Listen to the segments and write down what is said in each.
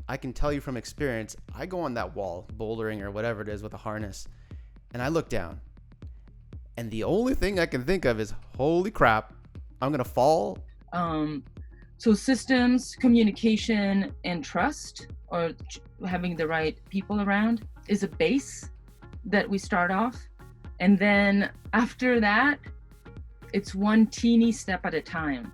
I can tell you from experience, I go on that wall, bouldering or whatever it is with a harness, and I look down. And the only thing I can think of is, holy crap, I'm going to fall. So systems, communication, and trust, or having the right people around, is a base that we start off. And then after that, it's one teeny step at a time.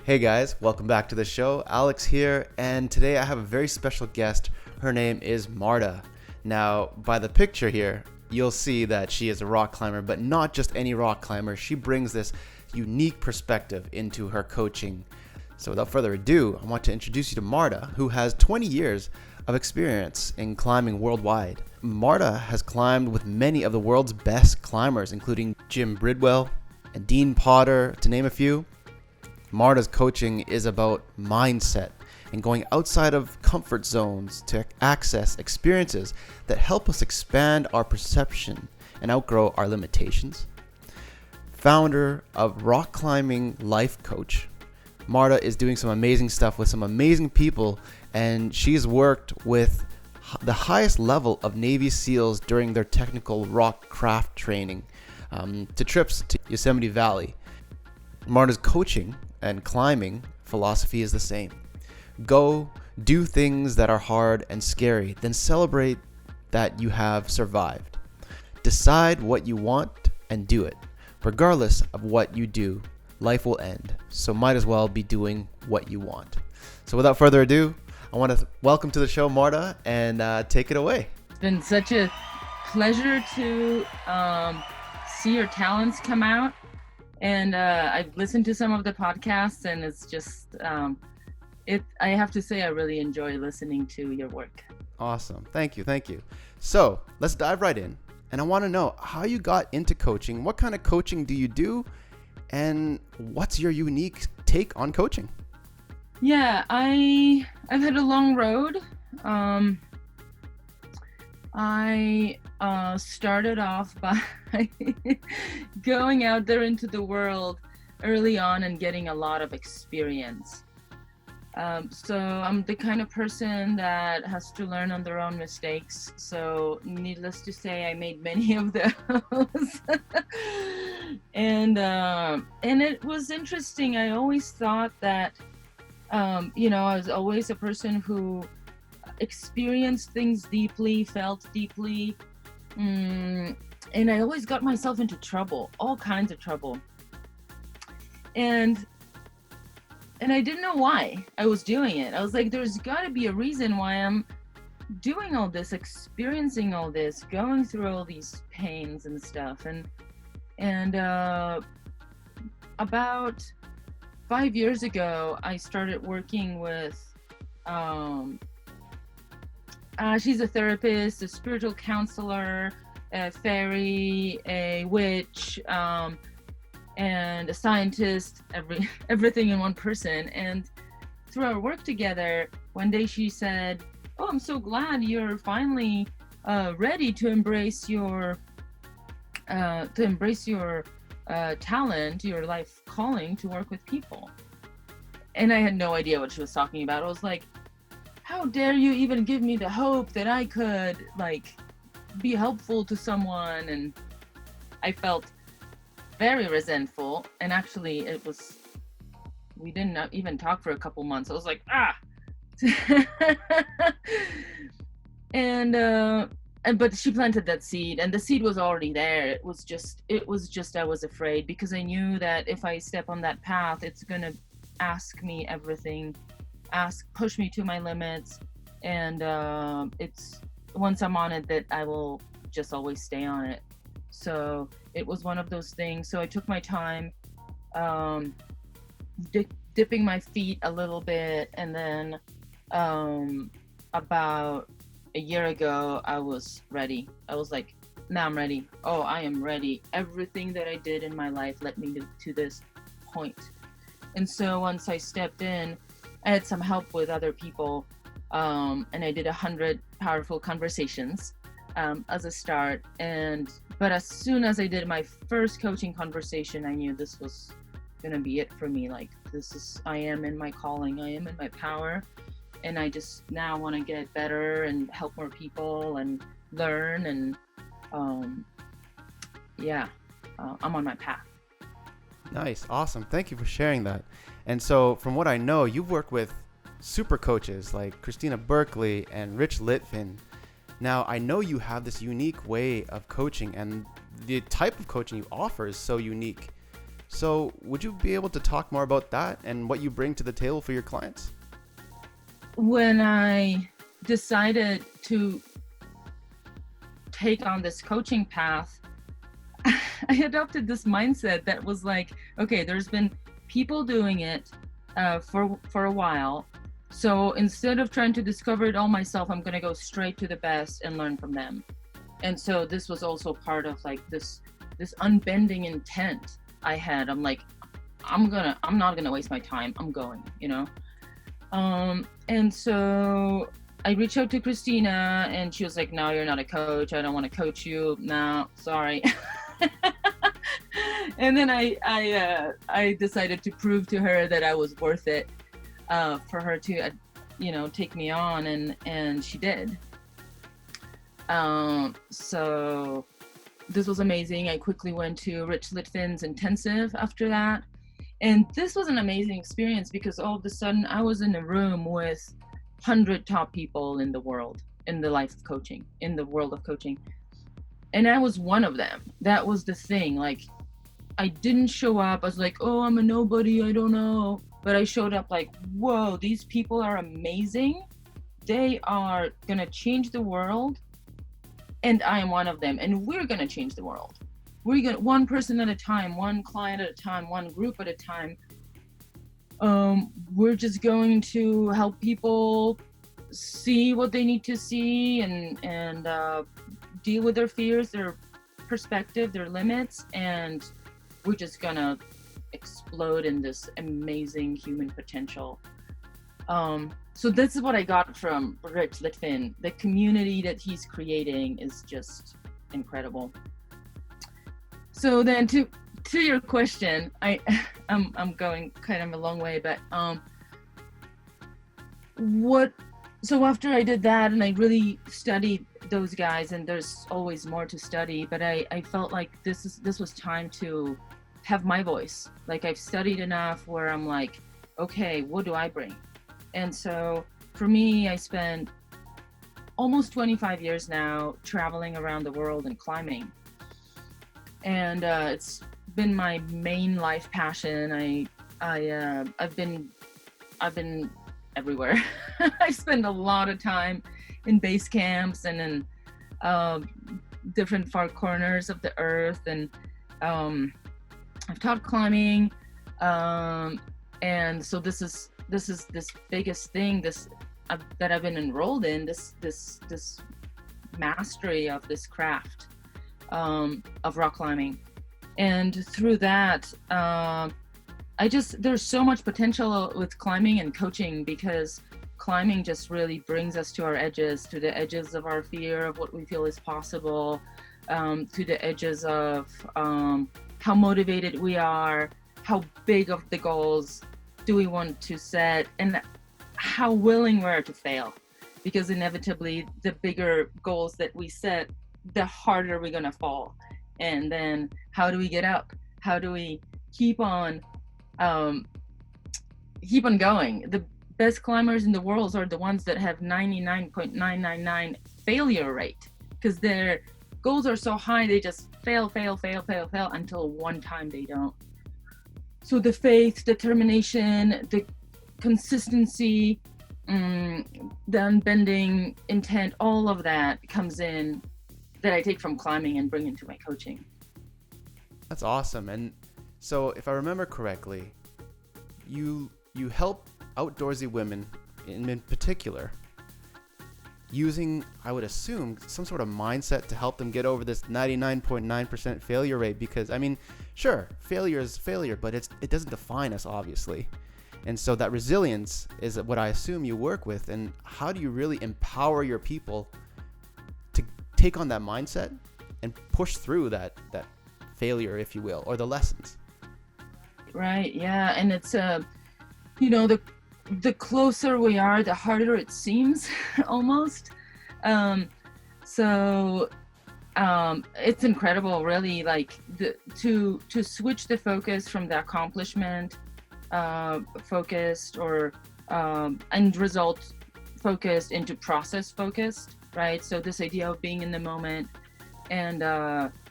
Hey guys, welcome back to the show. Alex here, and today I have a very special guest. Her name is Marta. Now, by the picture here, you'll see that she is a rock climber, but not just any rock climber. She brings this unique perspective into her coaching. So without further ado, I want to introduce you to Marta, who has 20 years of experience in climbing worldwide. Marta has climbed with many of the world's best climbers, including Jim Bridwell and Dean Potter, to name a few. Marta's coaching is about mindset and going outside of comfort zones to access experiences that help us expand our perception and outgrow our limitations. Founder of Rock Climbing Life Coach, Marta is doing some amazing stuff with some amazing people, and she's worked with the highest level of Navy SEALs during their technical rock craft training, to trips to Yosemite Valley. Marta's coaching and climbing philosophy is the same. Go do things that are hard and scary, then celebrate that you have survived. Decide what you want and do it. Regardless of what you do, life will end, so might as well be doing what you want. So without further ado, I want to welcome to the show Marta, and take it away. It's been such a pleasure to see your talents come out. And I've listened to some of the podcasts, and it's just, I have to say, I really enjoy listening to your work. Awesome. Thank you. So let's dive right in. And I want to know how you got into coaching. What kind of coaching do you do? And what's your unique take on coaching? Yeah, I've had a long road. I started off by going out there into the world early on and getting a lot of experience. So I'm the kind of person that has to learn on their own mistakes. So needless to say, I made many of those. And it was interesting. I always thought that, I was always a person who experienced things deeply, felt deeply, and I always got myself into trouble, all kinds of trouble. And I didn't know why I was doing it. I was like, there's got to be a reason why I'm doing all this, experiencing all this, going through all these pains and stuff. And about 5 years ago, I started working with, she's a therapist, a spiritual counselor, a fairy, a witch, and a scientist, everything in one person. And through our work together, one day she said, "Oh, I'm so glad you're finally ready to embrace your talent, your life calling to work with people." And I had no idea what she was talking about. I was like, how dare you even give me the hope that I could be helpful to someone? And I felt very resentful. And actually we didn't even talk for a couple months. I was like, but she planted that seed, and the seed was already there. It was just I was afraid, because I knew that if I step on that path, it's going to ask me everything, push me to my limits. And it's once I'm on it that I will just always stay on it. So it was one of those things. So I took my time, dipping my feet a little bit. And then about a year ago, I was ready. I was like, now I'm ready. Oh, I am ready. Everything that I did in my life led me to this point. And so once I stepped in, I had some help with other people, and I did 100 powerful conversations as a start. But as soon as I did my first coaching conversation, I knew this was gonna be it for me. I am in my calling, I am in my power. and I just now want to get better and help more people and learn, and yeah, I'm on my path. Nice. Awesome. Thank you for sharing that. And so from what I know, you've worked with super coaches like Christina Berkeley and Rich Litvin. Now, I know you have this unique way of coaching, and the type of coaching you offer is so unique. So would you be able to talk more about that and what you bring to the table for your clients? When I decided to take on this coaching path, I adopted this mindset that was like, okay, there's been people doing it for a while. So instead of trying to discover it all myself, I'm going to go straight to the best and learn from them. And so this was also part of like this unbending intent I had. I'm like, I'm not going to waste my time. I'm going, you know? And so I reached out to Christina, and she was like, no, you're not a coach. I don't want to coach you. No, sorry. And then I decided to prove to her that I was worth it, for her to, take me on, and she did. So this was amazing. I quickly went to Rich Litvin's intensive after that. And this was an amazing experience because all of a sudden I was in a room with 100 top people in the world, in the life of coaching, in the world of coaching. And I was one of them. That was the thing. Like, I didn't show up. I was like, oh, I'm a nobody. I don't know. But I showed up like, whoa, these people are amazing. They are going to change the world. And I am one of them. And we're going to change the world. We're going to, one person at a time, one client at a time, one group at a time. We're just going to help people see what they need to see and deal with their fears, their perspective, their limits, and we're just gonna explode in this amazing human potential. So this is what I got from Rich Litvin. The community that he's creating is just incredible. So then to your question, I'm going kind of a long way, but so after I did that and I really studied those guys, and there's always more to study, but I felt like this was time to have my voice. Like, I've studied enough where I'm like, okay, what do I bring? And so for me, I spent almost 25 years now traveling around the world and climbing. And it's been my main life passion. I've been everywhere. I spend a lot of time in base camps and in different far corners of the earth, and I've taught climbing, and so this is this biggest thing that I've been enrolled in, this mastery of this craft of rock climbing. And through that, there's so much potential with climbing and coaching, because climbing just really brings us to our edges, to the edges of our fear of what we feel is possible, to the edges of how motivated we are, how big of the goals do we want to set, and how willing we are to fail. Because inevitably, the bigger goals that we set, the harder we're gonna fall. And then how do we get up? How do we keep on going? The best climbers in the world are the ones that have 99.999 failure rate, because their goals are so high, they just fail until one time they don't. So the faith, determination, the consistency, the unbending intent, all of that comes in, that I take from climbing and bring into my coaching. That's awesome. And so if I remember correctly, you help outdoorsy women in particular using, I would assume, some sort of mindset to help them get over this 99.9% failure rate. Because, I mean, sure, failure is failure, but it doesn't define us, obviously. And so that resilience is what I assume you work with. And how do you really empower your people to take on that mindset and push through that failure, if you will, or the lessons? Right, yeah. And it's the closer we are, the harder it seems almost. So it's incredible, really, like to switch the focus from the accomplishment focused or end result focused into process focused, right? So this idea of being in the moment and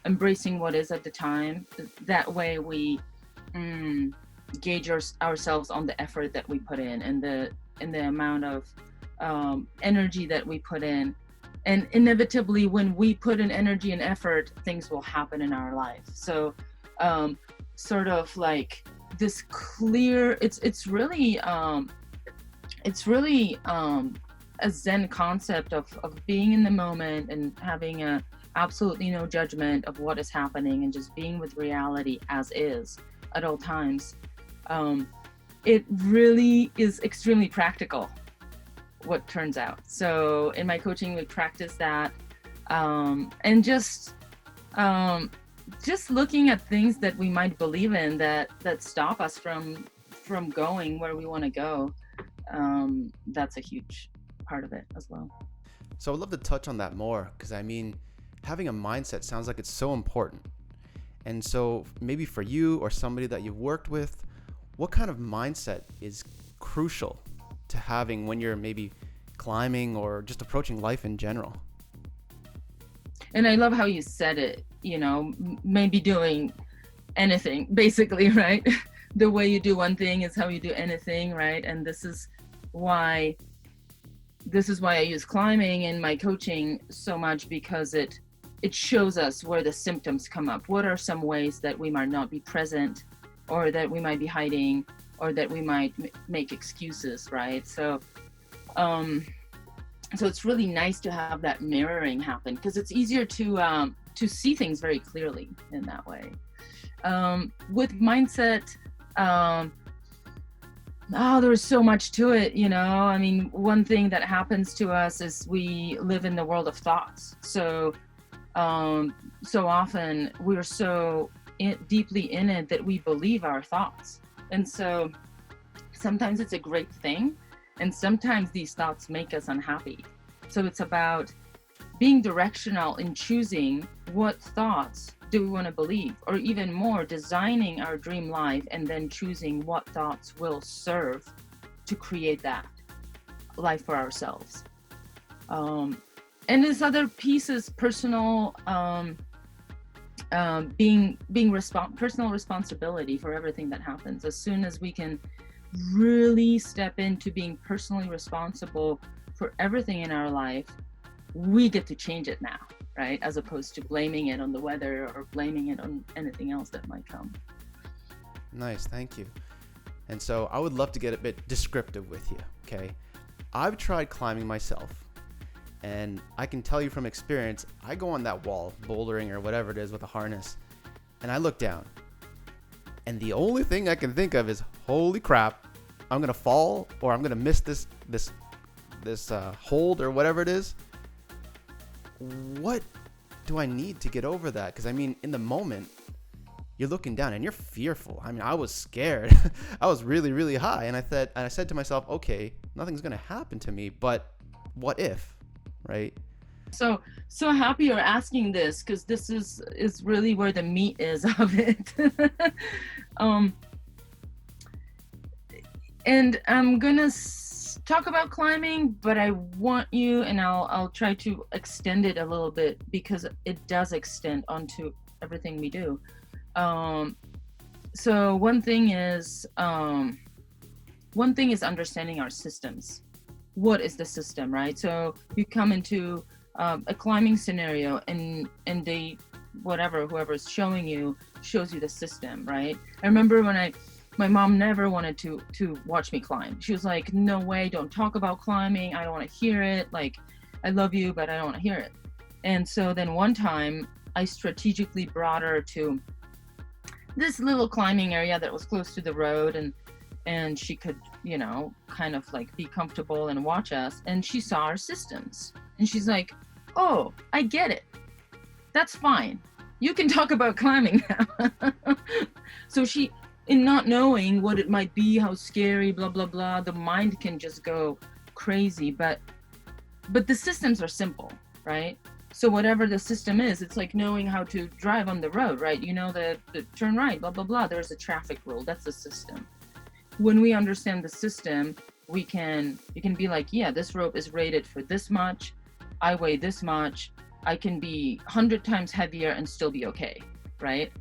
embracing what is at the time. That way we gauge ourselves on the effort that we put in and the amount of energy that we put in. And inevitably, when we put in energy and effort, things will happen in our life. So sort of like this clear, it's really a Zen concept of being in the moment and having absolutely no judgment of what is happening and just being with reality as is at all times. It really is extremely practical, what turns out. So in my coaching, we practice that, and just looking at things that we might believe in that stop us from going where we want to go. That's a huge part of it as well. So I'd love to touch on that more, because I mean, having a mindset sounds like it's so important. And so maybe for you or somebody that you've worked with, what kind of mindset is crucial to having when you're maybe climbing or just approaching life in general? And I love how you said it, maybe doing anything, basically, right? The way you do one thing is how you do anything, right? And this is why I use climbing in my coaching so much, because it shows us where the symptoms come up. What are some ways that we might not be present, or that we might be hiding, or that we might make excuses, right? So it's really nice to have that mirroring happen, because it's easier to see things very clearly in that way. With mindset, there's so much to it, I mean, one thing that happens to us is we live in the world of thoughts. So often we're so deeply in it that we believe our thoughts. And so sometimes it's a great thing, and sometimes these thoughts make us unhappy. So it's about being directional in choosing what thoughts do we want to believe, or even more, designing our dream life and then choosing what thoughts will serve to create that life for ourselves. And this other piece is personal, personal responsibility for everything that happens. As soon as we can really step into being personally responsible for everything in our life, we get to change it now, right? As opposed to blaming it on the weather or blaming it on anything else that might come. Nice, thank you. And so I would love to get a bit descriptive with you, okay? I've tried climbing myself, and I can tell you from experience, I go on that wall, bouldering or whatever it is with a harness, and I look down, and the only thing I can think of is, holy crap, I'm gonna fall, or I'm gonna miss this hold or whatever it is. What do I need to get over that? Because I mean, in the moment, you're looking down and you're fearful. I mean, I was scared. I was really, really high, and I said to myself, okay, nothing's gonna happen to me, but what if, right? So happy you're asking this, because this is really where the meat is of it. And I'm gonna talk about climbing, but I want you, and I'll try to extend it a little bit, because it does extend onto everything we do. So one thing is understanding our systems. What is the system, right? So you come into a climbing scenario, and whoever's showing you shows you the system, right? I remember when my mom never wanted to watch me climb. She was like, no way, don't talk about climbing. I don't want to hear it. Like, I love you, but I don't want to hear it. And so then one time I strategically brought her to this little climbing area that was close to the road, and she could, kind of like be comfortable and watch us. And she saw our systems, and she's like, oh, I get it. That's fine. You can talk about climbing now. So in not knowing what it might be, how scary, blah, blah, blah, the mind can just go crazy. But the systems are simple, right? So whatever the system is, it's like knowing how to drive on the road, right? You know, the turn right, blah, blah, blah. There's a traffic rule. That's the system. When we understand the system, you can be like, yeah, this rope is rated for this much. I weigh this much. I can be 100 times heavier and still be okay, right?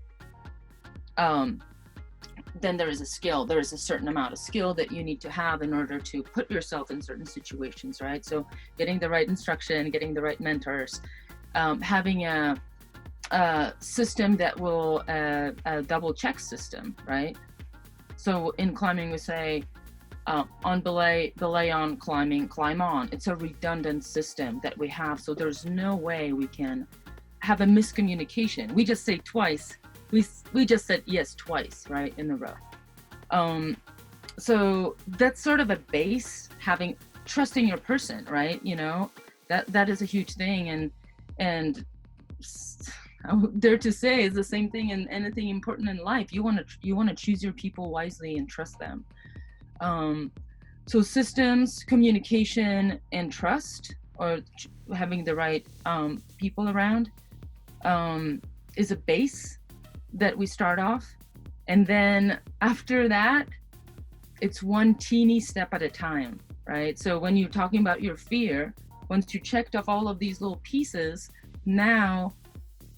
Then there is a skill. There is a certain amount of skill that you need to have in order to put yourself in certain situations, right? So getting the right instruction, getting the right mentors, having a system that will, a double check system, right? So in climbing, we say, on belay on climbing, climb on. It's a redundant system that we have. So there's no way we can have a miscommunication. We just say twice. We just said yes twice, right, in a row. So that's sort of a base, trusting your person, right? You know, that is a huge thing. And I would dare to say it's the same thing in anything important in life. You want to choose your people wisely and trust them. So systems, communication, and trust, or having the right people around, is a base that we start off. And then after that, it's one teeny step at a time, right? So when you're talking about your fear, once you checked off all of these little pieces, now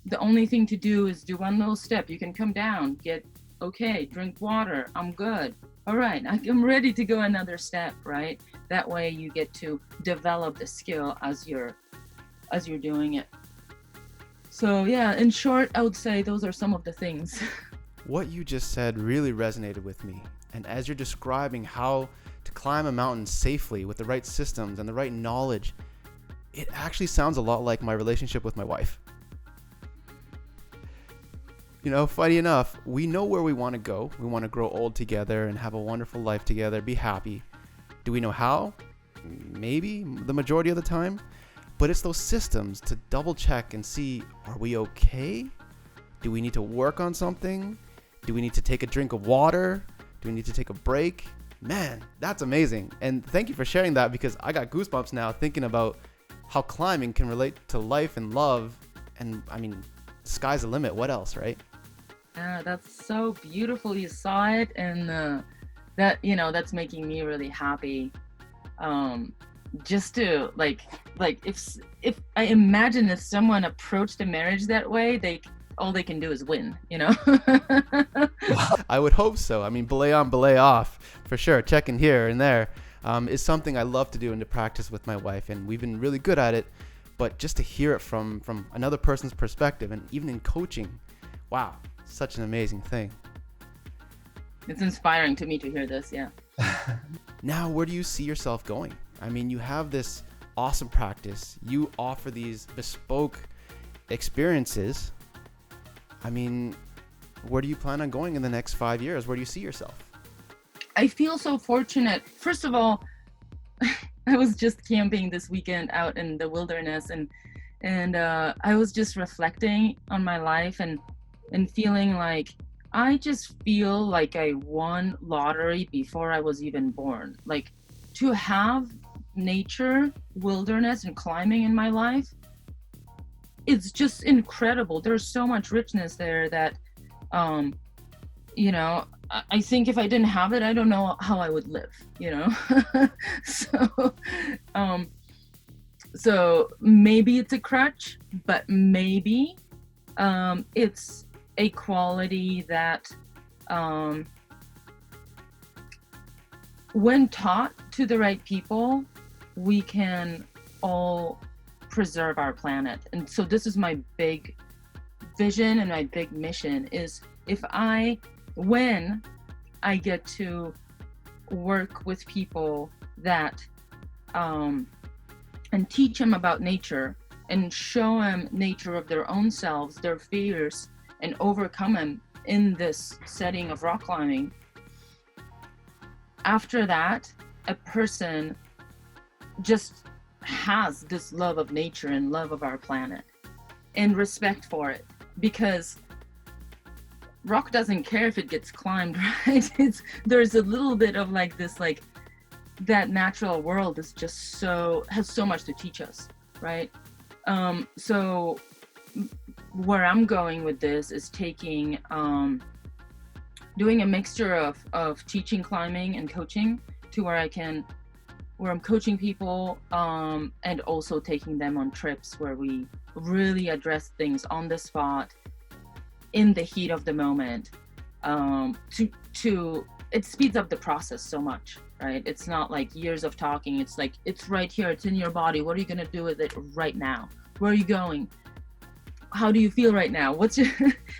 the only thing to do is do one little step. You can come down, get okay, drink water, I'm good. All right, I'm ready to go another step, right? That way you get to develop the skill as you're doing it. So yeah, in short, I would say those are some of the things. What you just said really resonated with me. And as you're describing how to climb a mountain safely with the right systems and the right knowledge, it actually sounds a lot like my relationship with my wife. You know, funny enough, we know where we want to go. We want to grow old together and have a wonderful life together, be happy. Do we know how? Maybe the majority of the time. But it's those systems to double check and see, are we okay? Do we need to work on something? Do we need to take a drink of water? Do we need to take a break? Man, that's amazing. And thank you for sharing that, because I got goosebumps now thinking about how climbing can relate to life and love. And I mean, sky's the limit. What else, right? Yeah, that's so beautiful. You saw it, and that's making me really happy. Just to like if I imagine if someone approached a marriage that way, all they can do is win, you know. I would hope so. I mean, belay on, belay off, for sure. Checking here and there is something I love to do and to practice with my wife, and we've been really good at it. But just to hear it from another person's perspective, and even in coaching, wow, such an amazing thing. It's inspiring to me to hear this. Yeah. Now, where do you see yourself going? I mean, you have this awesome practice. You offer these bespoke experiences. I mean, where do you plan on going in the next 5 years? Where do you see yourself? I feel so fortunate. First of all, I was just camping this weekend out in the wilderness, and I was just reflecting on my life and feeling like I just feel like I won lottery before I was even born. Like, to have nature, wilderness, and climbing in my life, it's just incredible. There's so much richness there that, I think if I didn't have it, I don't know how I would live, you know? So maybe it's a crutch, but maybe it's a quality that, when taught to the right people, we can all preserve our planet. And so this is my big vision and my big mission is when I get to work with people that and teach them about nature and show them nature of their own selves, their fears, and overcome them in this setting of rock climbing. After that, a person just has this love of nature and love of our planet and respect for it, because rock doesn't care if it gets climbed, right? There's a little bit of like this, like that natural world is just has so much to teach us, right? So where I'm going with this is taking, doing a mixture of teaching climbing and coaching to where I'm coaching people, and also taking them on trips where we really address things on the spot in the heat of the moment. It speeds up the process so much, right? It's not like years of talking. It's like, it's right here, it's in your body. What are you going to do with it right now? Where are you going? How do you feel right now? What's your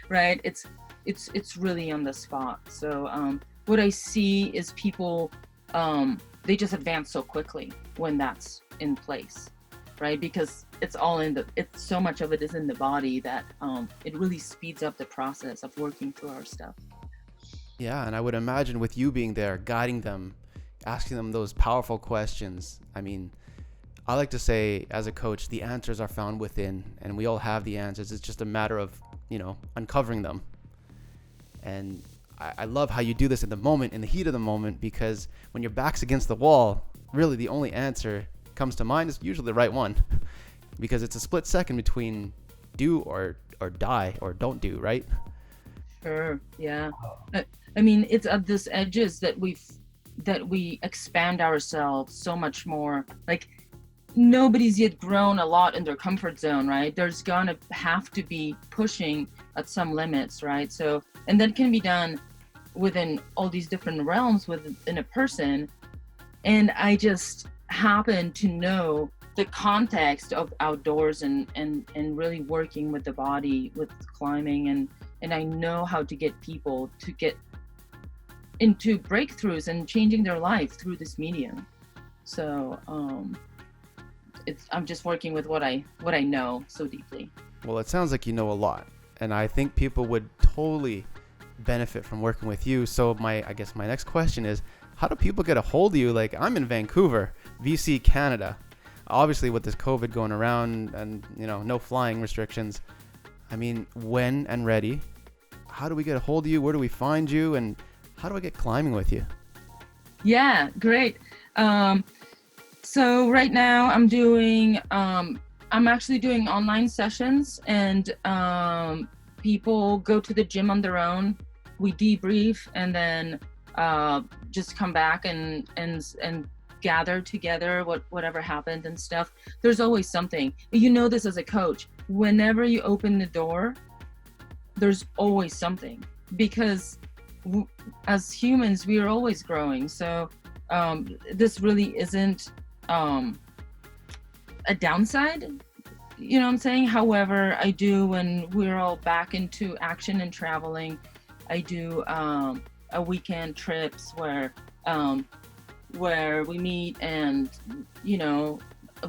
right? It's really on the spot. So what I see is people, they just advance so quickly when that's in place, right? Because it's so much of it is in the body that it really speeds up the process of working through our stuff. Yeah, and I would imagine with you being there, guiding them, asking them those powerful questions. I mean, I like to say as a coach, the answers are found within, and we all have the answers. It's just a matter of, uncovering them. And I love how you do this in the moment, in the heat of the moment, because when your back's against the wall, really the only answer comes to mind is usually the right one, because it's a split second between do or die or don't do, right? Sure. Yeah. I mean, it's at this edges that we expand ourselves so much more. Like, nobody's yet grown a lot in their comfort zone, right? There's gonna have to be pushing at some limits, right? So, and that can be done within all these different realms within a person. And I just happen to know the context of outdoors and really working with the body, with climbing, and I know how to get people to get into breakthroughs and changing their life through this medium. So I'm just working with what I know so deeply. Well, it sounds like you know a lot, and I think people would totally benefit from working with you. So I guess my next question is, how do people get a hold of you? Like, I'm in Vancouver, BC, Canada. Obviously with this COVID going around and no flying restrictions, I mean, when and ready, how do we get a hold of you? Where do we find you? And how do I get climbing with you? Yeah, great. So right now I'm actually doing online sessions, and people go to the gym on their own. We debrief and then just come back and gather together whatever happened and stuff. There's always something. This as a coach. Whenever you open the door, there's always something, because as humans, we are always growing. So this really isn't a downside, what I'm saying? However, I do, when we're all back into action and traveling, I do a weekend trips where we meet and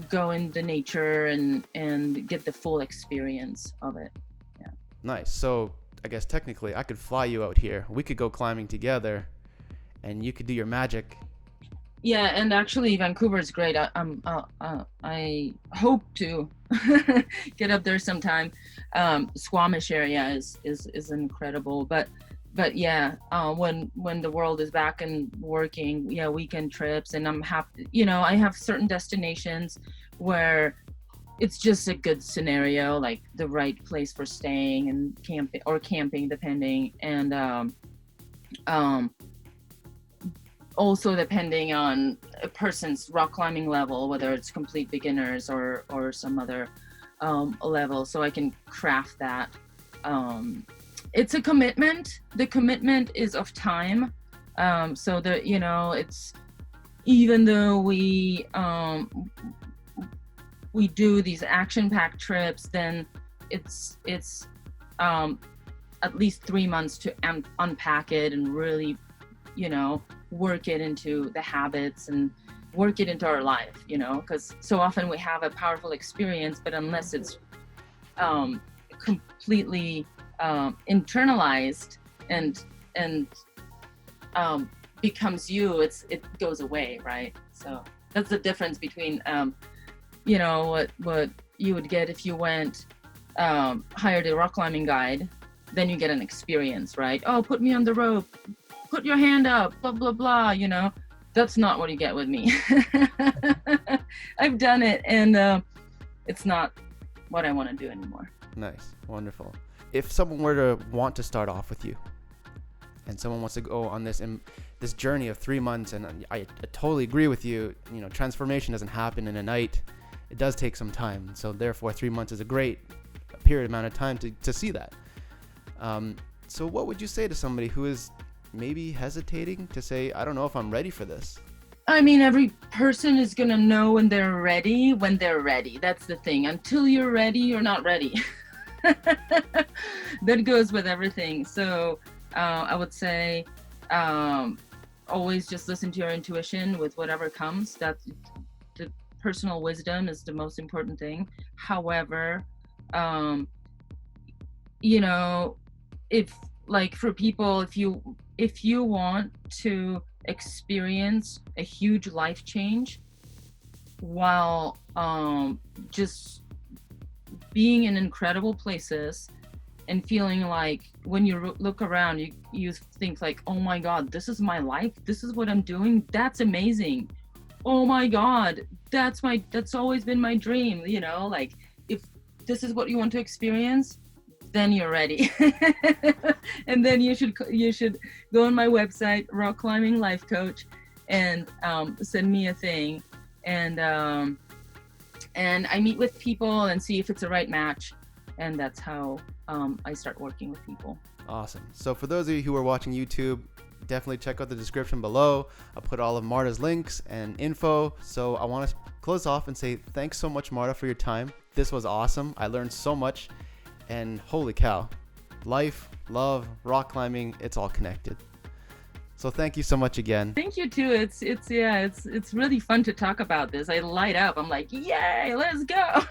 go into nature and get the full experience of it. Yeah. Nice. So I guess technically I could fly you out here. We could go climbing together and you could do your magic. Yeah, and actually Vancouver is great. I hope to get up there sometime. Squamish area is incredible, but yeah, when the world is back and working, yeah, weekend trips, and I'm happy. I have certain destinations where it's just a good scenario, like the right place for staying and camping depending, and also depending on a person's rock climbing level, whether it's complete beginners or some other level, so I can craft that. It's a commitment. The commitment is of time. So that, it's, even though we do these action-packed trips, then it's at least 3 months to unpack it and really, work it into the habits and work it into our life, because so often we have a powerful experience, but unless it's completely internalized and becomes you, it goes away, right? So that's the difference between what you would get if you went hired a rock climbing guide then you get an experience, right? Oh, put me on the rope, put your hand up, blah, blah, blah, you know. That's not what you get with me. I've done it, and it's not what I want to do anymore. Nice. Wonderful. If someone were to want to start off with you, and someone wants to go on this journey of 3 months, and I totally agree with you, you know, transformation doesn't happen in a night. It does take some time. So therefore 3 months is a great period amount of time to see that. So what would you say to somebody who is maybe hesitating to say, I don't know if I'm ready for this? I mean, every person is going to know when they're ready. That's the thing. Until you're ready, you're not ready. That goes with everything. So I would say always just listen to your intuition with whatever comes. That's the personal wisdom is the most important thing. However, you know, if like for people, if you want to experience a huge life change while just being in incredible places and feeling like when you look around, you think like, oh my God, this is my life. This is what I'm doing. That's amazing. Oh my God, that's always been my dream. You know, like if this is what you want to experience, then you're ready. And then you should go on my website, Rock Climbing Life Coach, and send me a thing. And I meet with people and see if it's a right match. And that's how I start working with people. Awesome. So for those of you who are watching YouTube, definitely check out the description below. I'll put all of Marta's links and info. So I want to close off and say thanks so much, Marta, for your time. This was awesome. I learned so much. And holy cow, life, love, rock climbing, it's all connected. So thank you so much again. Thank you too. It's really fun to talk about this. I light up. I'm like, yay, let's go.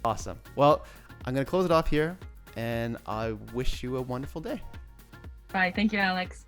Awesome. Well, I'm going to close it off here, and I wish you a wonderful day. Bye. Thank you, Alex.